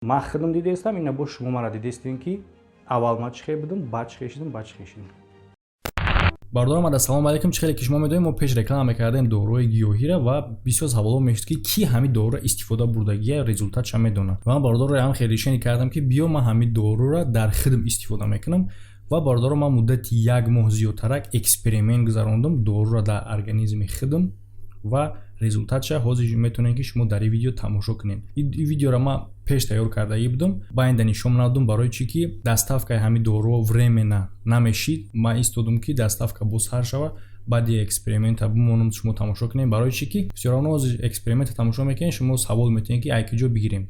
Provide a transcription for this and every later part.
Ман худам дидестам, ина бо шумо мара дидестин ки аввал ман чӣ хел будам, баъд чӣ хел шудам, баъд чӣ хел шудам. Бардорам ассалому алайкум, чӣ хеле ки шумо медонед мо пеш реклама мекардем дорои гиёҳира ва бисёр саволо мешуд ки ки ҳамин дорора истифода бурдагия результатша медонад. Ва ман бардорро ҳам хеле решение кардам ки биё ман ҳамин дорора дар хидм истифода мекунам ва бардоро ман муддати 1 моҳ зиёдтарак эксперимент гузарондам дорора дар организми хидм ва результатша ҳозир метавонед ки шумо дар ин видео тамошо кунед. Ин видеоро ман пеш тайёр кардаги будам, баъинда нишон надодам барои чӣ ки доставкаи ҳамин доруро временно намешид. Ман истодам ки доставка бозҳар шавад, баъди эксперимента бимонам шумо тамошо кунед, барои чӣ ки все равно ҳозир эксперимента тамошо мекунед, шумо савол метавонед ки ай киҷо бигирем.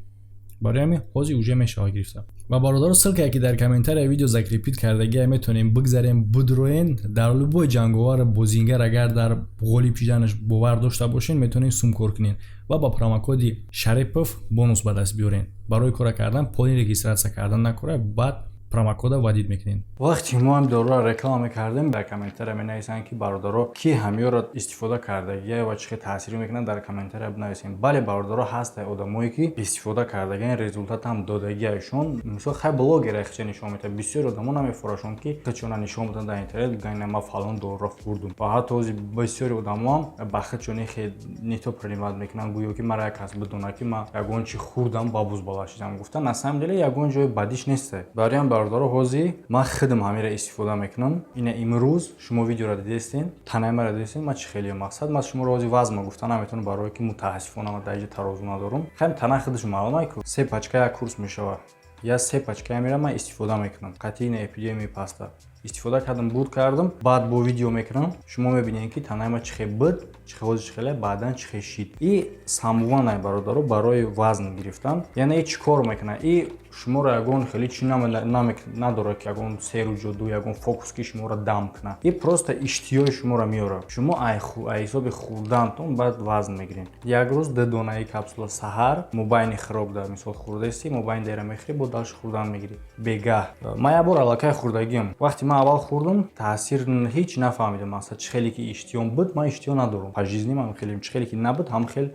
барои ҳамин ҳозир уже мешавад гирифта. Ва бародаро ссилкае ки дар комментарияи видео закрепит кардагия метавонем бигзарем бидроен. Дар любой ҷанговар бозингар агар дар ғолиб шиданаш бовар дошта бошен, метавонем сумкор кунед ва ба промокоди Шарипов бонус ба даст биёрен. Барои кора кардан поин регистратсия кардан накора, баъд промокода вадид мекунед. Вақти мо ҳам дорора реклама мекардем, дар комментария менависанд ки бародаро ки ҳамиёро истифода кардагия ва чӣ хел таъсир мекунад, дар комментария бинависем. Бале бародаро ҳастанд одамое ки истифода кардагиан, результат ҳам додагиашон. Мисол хай блогера хича нишон метавад. Бисёр одамо намефурӯшанд ки хичона нишон медиҳанд дар интернет, гайна ман фалон дорора хӯрдум. Ва ҳатто ҳозир бисёри одамо ҳам ба хичони хел нито принимат мекунанд, гӯё ки мара як кас бидонад ки ман ягон чи хӯрдам ба буз бала шидам. Гуфтан на самом деле ягон ҷои бадиш нест. Барои ҳам бародаро ҳозир ман хидм ҳамира истифода мекунам. Ина имрӯз шумо видеоро дидестин, танаи мара дидестин, ман чӣ хеле мақсад ман шуморо ҳозир вазн гуфта наметавонам, барое ки мутаассифона ман дар инҷа тарозу надорам. Хеле тана хидаш маълума ку 3 пачка як курс мешавад. Я 3 пачка ҳамира ман истифода мекунам. Қатъи ина эпидемияи паста истифода кардам, буд кардам, баъд бо видео мекунам. Шумо мебинед ки танаи ман чӣ хел буд, чӣ хел ҳозир чӣ хел баъдан чӣ хел шид. И самвонай бародаро барои вазн гирифтан. Яъне чӣ кор мекунад? И шуморо ягон хеле чӣ надорад ки ягон серу ҷоду, ягон фокус ки шуморо дам кунад. И просто иштиёи шуморо меорад. Шумо ай ҳисоби хӯрдантон баъд вазн мегиред. Як рӯз 2 донаи капсула саҳар мобайни хироб дар мисол хӯрдасти, мобайни дера мехӯри, бо далш хӯрдан мегирӣ. Бегаҳ. Ман як бор аллакай хӯрдагиам. Вақти ман аввал хӯрдам, таъсир ҳеҷ нафаҳмидам. Асла чӣ хеле ки иштиём буд, ман иштиё надорам. Па жизни ман хеле чӣ хеле ки набуд, ҳам хел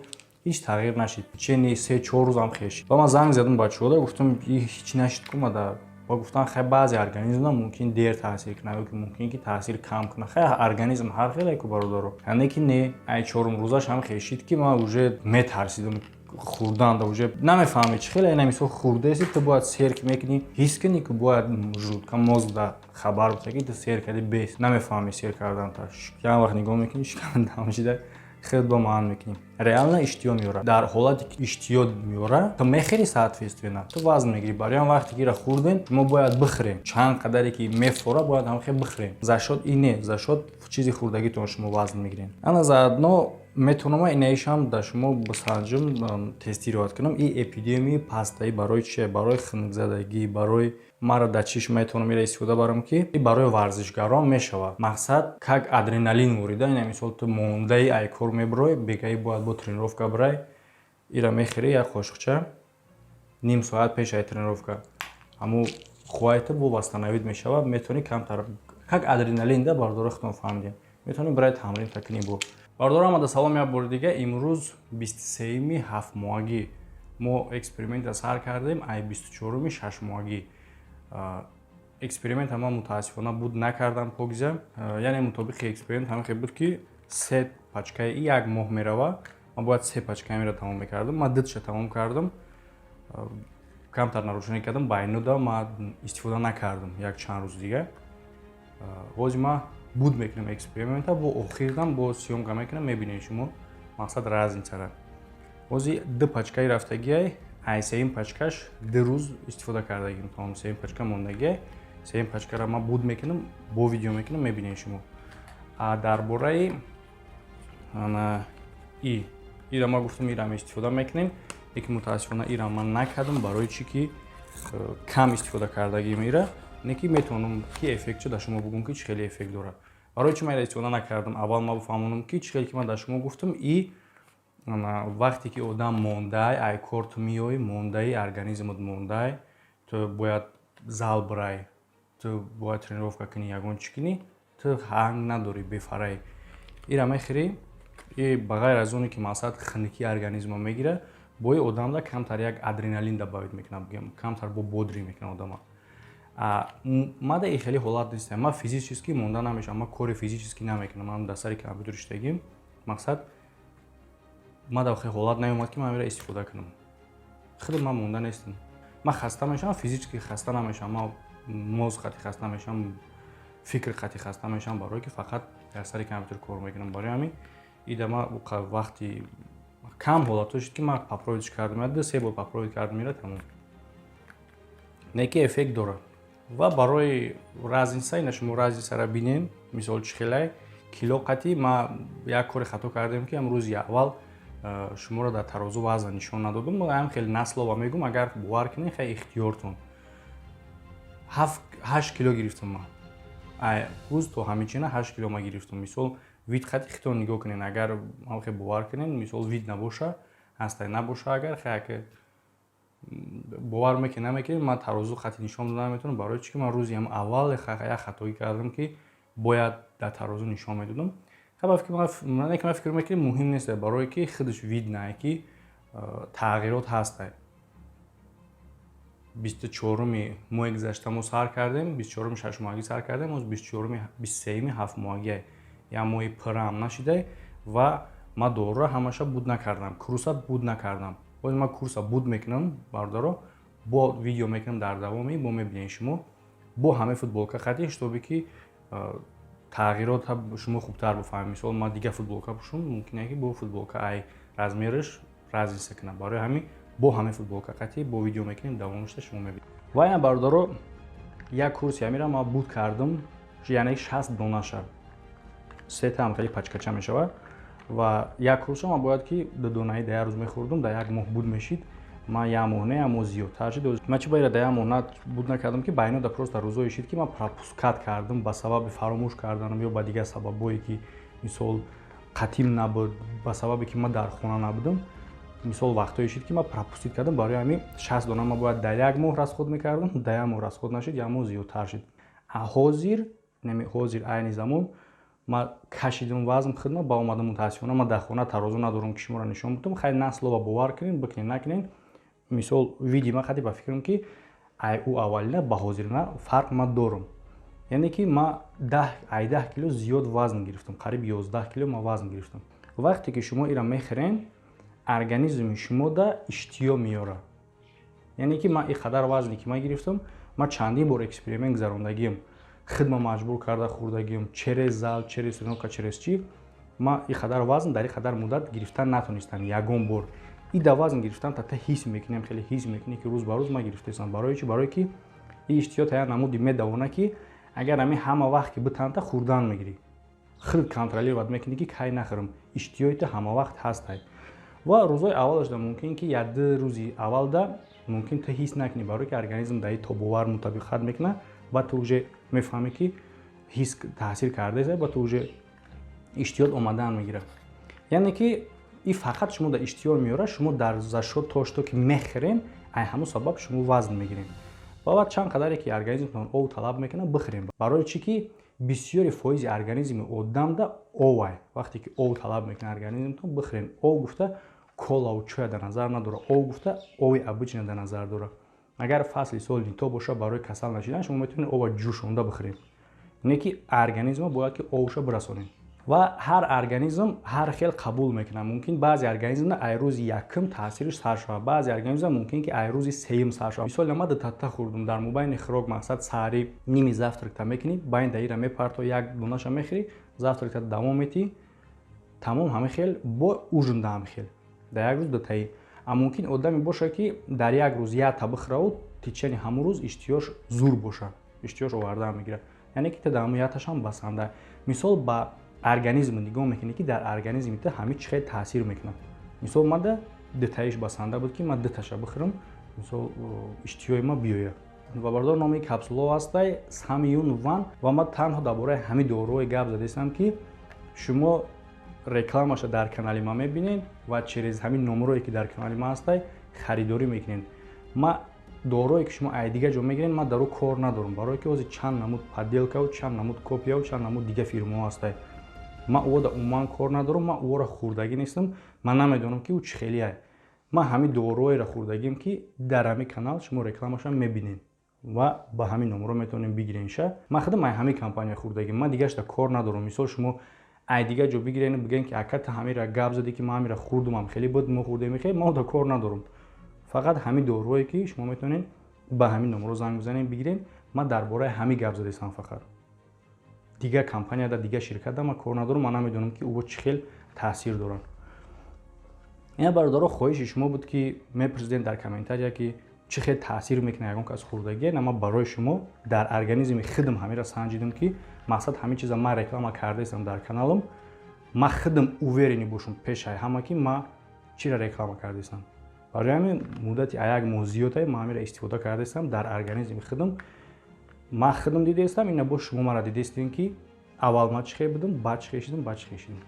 ҳеҷ тағйир нашид. Чени 3-4 рӯз ҳам хел шид. Ва ман занг задам ба чӯда, гуфтам ҳеҷ нашид кумада. Ва гуфтан хай баъзе организмам мумкин дер таъсир кунад, ёки мумкин ки таъсир кам кунад. Хай организм ҳар хеле ку бародаро. Яъне ки не ай 4-ум рӯзаш ҳам хел шид ки ман уже метарсидам хӯрдан, уже намефаҳмӣ чӣ хеле. Ина мисол хӯрдаси ту бояд серк мекунӣ, ҳис кунӣ ки бояд жӯлка мозг да хабар буда ки ту сер кардӣ, бес намефаҳмӣ сер карданта. Як вақт нигоҳ мекунӣ, шикам дам шида хел ба маън мекунӣ. Реально иштиё меёрад. Дар ҳолате ки иштиё меёрад, ту мехӯрӣ соответственно, ту вазн мегирӣ. Барои ҳам вақте ки ра хӯрдем, мо бояд бихӯрем. Чанд қадаре ки мефора, бояд ҳам хел бихӯрем. За шод ине, за шод чизи хӯрдагитон шумо вазн мегиред. Ана заодно метавонам инаишам да шумо бисанҷам тестировать кунам. И эпидемияи пастаи барои чие? Барои хунукзадагӣ, барои мара дар чиш метавонам ира истифода барам ки барои варзишгарон мешавад. Мақсад как адреналин ворида. Ина мисол ту мондаи ай кор мебарои, бегаи бояд бо тренировка барай, ира мехӯри як қошиқча ним соат пеш ай тренировка. Ҳаму хӯҳайта бо вастанавид мешавад, метавонӣ камтар как адреналин да бародаро худтон фаҳмидем. Метавонӣ барои тамрин такунӣ бо. Бародаро омада салом як бори дига. Имрӯз 23-ми 7-моҳагӣ мо эксперимента сар кардем, ай 24-ми 6-моҳагӣ. Эксперимента ман мутаассифона буд накардам покиза. Яъне мутобиқи эксперимент ҳамин хел буд ки 3 пачкаи 1 моҳ мерава. Ман бояд 3 пачкаи мера тамом мекардам. Ман 2 тамом кардам. Камтар нарушение кардам, байнуда ман истифода накардам як чанд рӯз дига. Ҳозир ман буд мекунам эксперимента, бо охирдан бо сёмка мекунам, мебинед шумо. Мақсад разницара. Ҳозир 2 пачкаи рафтагиай, ай 3-ум пачкаш 2 рӯз истифода кардагим, тамом 3-ум пачка мондагиай. 3-ум пачкара ман буд мекунам, бо видео мекунам, мебинед шумо. Дар бораи ана ира ман гуфтам ира истифода мекунем, лекин мутаассифона ира ман накардам, барои чӣ ки кам истифода кардагим ира, не ки метавонам ки эффектчо дар шумо бигӯм ки чӣ хеле эффект дорад. барои чӣ ман ира истифода накардам? Аввал ман бифаҳмонам ки чӣ хеле ки ман дар шумо гуфтам, и вақте ки одам мондаи ай кор ту меоӣ, мондаи организмат мондаи, ту бояд зал барай, ту бояд тренировка кунӣ, ягон чӣ кунӣ, ту ҳанг надорӣ, бефараи. Ира мехӯрӣ, и ба ғайр аз оне ки мақсад хунукии организма мегирад, бои одамда камтар як адреналин добавит мекунад, камтар бо бодри мекунад одама. Мада и хеле ҳолат нестам. Ма физически монда намешам, ма кори физически намекунам. Ман дар сари компютер иштагим. Мақсад мада хеле ҳолат наёмад ки ман мера истифода кунам. Хеле ман монда нестам. Ма хаста мешам, физически хаста намешам. Ма моз хати хаста мешам, фикр хати хаста мешам, барои ки фақат дар сари компютер кор мекунам. Барои ҳамин ида ма вақти кам ҳолатҳо шуд ки ман папровидш кардам. Я 2-3 бор папровид кардам, мера тамом. Неки эффект дорад. Ва барои разница ина шумо разницаро бинен, мисол чӣ хелай кило қати ма як кори хато кардем ки ам рӯзи аввал шуморо дар тарозу вазн нишон надодум. Ма ҳам хеле наслова мегум, агар бовар кунед хеле ихтиёртон 8 кило гирифтам ман. Рӯз то ҳамичина 8 кило ма гирифтам. Мисол вид қати хитон нигоҳ кунед, агар ҳам хеле бовар кунед, мисол вид набоша, ҳастай набоша, агар хеле бовар мекунед намекунед, ман тарозу хати нишон дода наметавонам, барои чӣ ки ман рӯзи ҳам аввал як хатоӣ кардам ки бояд дар тарозу нишон медодам. Ман фикр мекунам муҳим нест, барои ки худаш видна ки тағйирот ҳастай. 24 моҳи гузашта мо сар кардем, 24 6 моҳагӣ сар кардем, оз 23 7 моҳагӣ як моҳи пурам нашида ва ман доруро ҳамаша буд накардам, курса буд накардам. Боз ман курса буд мекунам, бародаро бо видео мекунам дар давоми бо мебинед шумо бо ҳаме футболка қати штоби ки тағйирот шумо хубтар бифаҳмед. Мисол ман дига футболка пӯшам, мумкине ки бо футболка ай размераш разница кунад. Барои ҳамин бо ҳаме футболка қати бо видео мекунем, давомишта шумо мебинед. Ва ина бародаро як курси ҳамира ман буд кардам, яъне 60 донаша. Сета ҳам хеле пачкача мешавад ва як курса ман бояд ки ду донаи да як рӯз мехӯрдам, да як моҳ буд мешид. Ман як моҳ не, amo зиёдтар шид. Ман чӣ бояд да як моҳ буд накардам ки байнода просто рӯзое шид ки ман пропускат кардам ба сабаби фаромӯш карданам ё ба дигар сабабое ки мисол қатим набуд, ба сабабе ки ман дар хона набудам. Мисол вақтое шид ки ман пропустит кардам, барои ҳамин 60 дона ман бояд да як моҳ расход мекардам, да як моҳ расход нашид, як моҳ зиёдтар шид. ҳозир айни замон ман кашидам вазн хидма ба омадам мутаассифона ман дар хона тарозу надорам ки шуморо нишон будам. Хеле наслова бовар кунед, бикунед накунед. Мисол видео ман хати ба фикрам ки ай у аввалина ба ҳозирина фарқ ман дорам. Яъне ки ман 10 кило зиёд вазн гирифтам, қариб 11 кило ман вазн гирифтам. Вақте ки шумо ира мехӯрен, организми шумо да иштиё меёрад. Яъне ки ман ин қадар вазне ки ман гирифтам, ман чандин бор эксперимент гузарондагиам, хидма маҷбур карда хӯрдагиам, через зал, через синока, через чӣ, ман ин қадар вазн дар ин қадар муддат гирифтан натонистам ягон бор. И да вазн гирифтан та ҳис мекунем, хеле ҳис мекунем ки рӯз ба рӯз ман гирифтаистам. Барои чӣ? Барои ки ин иштиё тая намуди медавона ки агар ҳамин ҳама вақт ки битанта хӯрдан мегирӣ. Хел контролировать мекунӣ ки кай нахӯрам. Иштиёи та ҳама вақт ҳастай. Ва рӯзои аввалаш да мумкин ки як ду рӯзи аввал да мумкин та ҳис накунӣ, барои ки организм даи тобовар мутабиқат мекунад, ба ту уже мефаҳмӣ ки ҳис таъсир кардаест, ба ту уже иштиёт омадан мегирад. Яъне ки ин фақат шумо дар иштиёр меёрад, шумо дар зашо то ки мехӯрен, ай ҳамон сабаб шумо вазн мегиред. Ва баъд чанд қадаре ки организмтон ов талаб мекунад бихӯрем. Барои чӣ ки бисёри фоизи организми одамда овай. Вақте ки ов талаб мекунад организмтон бихӯрен. Ов гуфта колаву чоя дар назар надорад, ов гуфта ови обычна дар назар дорад. Агар фасли соли то боша барои касал нашидан шумо метавонед ова ҷӯшонда бихӯред. Не ки организма бояд ки овша бирасонед. Ва ҳар организм ҳар хел қабул мекунад. Мумкин баъзе организмда ай рӯзи якум таъсириш сар шавад, баъзе организмда мумкин ки ай рӯзи сеюм сар шавад. Мисол ман датата хӯрдам, дар мобайни хӯрок мақсад саҳри ними завтракта мекунӣ, байн даира мепарто як донаша мехӯрӣ, завтракта давом метӣ, тамом ҳама хел бо ужин ҳам хел. Дар як рӯз датаи. А мумкин одаме боша ки дар як рӯз якта бихӯравуд, тичани ҳамон рӯз иштиёш зур боша, иштиёш оварда мегирад. Яъне ки та дамояташ ҳам басанда. Мисол ба организм нигоҳ мекунӣ ки дар организми та ҳамин чӣ хел таъсир мекунад. Мисол ман да дитаиш басанда буд ки ман диташа бихӯрам, мисол иштиёи ман биёяд. Ва бардор номи капсулаҳо ҳастай Samyun One ва ман танҳо дар бораи ҳамин дорӯҳое гап задаистам ки шумо рекламаша дар канали ман мебинед ва через ҳамин номерое ки дар канали ман ҳастай харидорӣ мекунед. Ман дорое ки шумо ай дига ҷо мегиред, ман дар ӯ кор надорам, барои ки ҳозир чанд намуд подделкаву чанд намуд копияу чанд намуд дига фирмаҳо ҳастай. Ман ӯда умуман кор надорам, ман ӯро хӯрдагӣ нестам, ман намедонам ки ӯ чӣ хелияй. ман ҳамин дороеро хӯрдагим ки дар ҳамин канал шумо рекламаша мебинен ва ба ҳамин номро метавонем бигиренша. Ман худам ҳамин компания хӯрдагим, ман дигашта кор надорам. Мисол шумо ай дига ҷо бигирен бигӯен ки ака та ҳамира гап зади ки ман ҳамира хӯрдум, ҳам хеле буд, мо хӯрдем хеле, ман да кор надорам. Фақат ҳамин дорое ки шумо метавонен ба ҳамин номро занг бизанен бигирен. Ман дар бораи ҳамин гап задистам фақат. Дига компанияда, дига ширкатда ман кор надорам, ман намедонам ки ӯ чӣ хел таъсир дорад. Ина бародаро хоҳиши шумо буд ки мепурсидем дар комментария ки чӣ хел таъсир мекунад ягон кас хӯрдагие. Ама барои шумо дар организми худам ҳамира санҷидам ки мақсад ҳамин чиза ман реклама кардаистам дар каналам. Ман худам уверени бошам пешай ҳама ки ман чира реклама кардаистам. Барои ҳамин муддати як моҳ зиёда ман ҳамира истифода кардаистам дар организми худам. Ман худам дидаистам, ина бош шумо мара дидаистем ки аввал ман чӣ хел будам, баъд чӣ хел шидам, баъд чӣ хел шидам.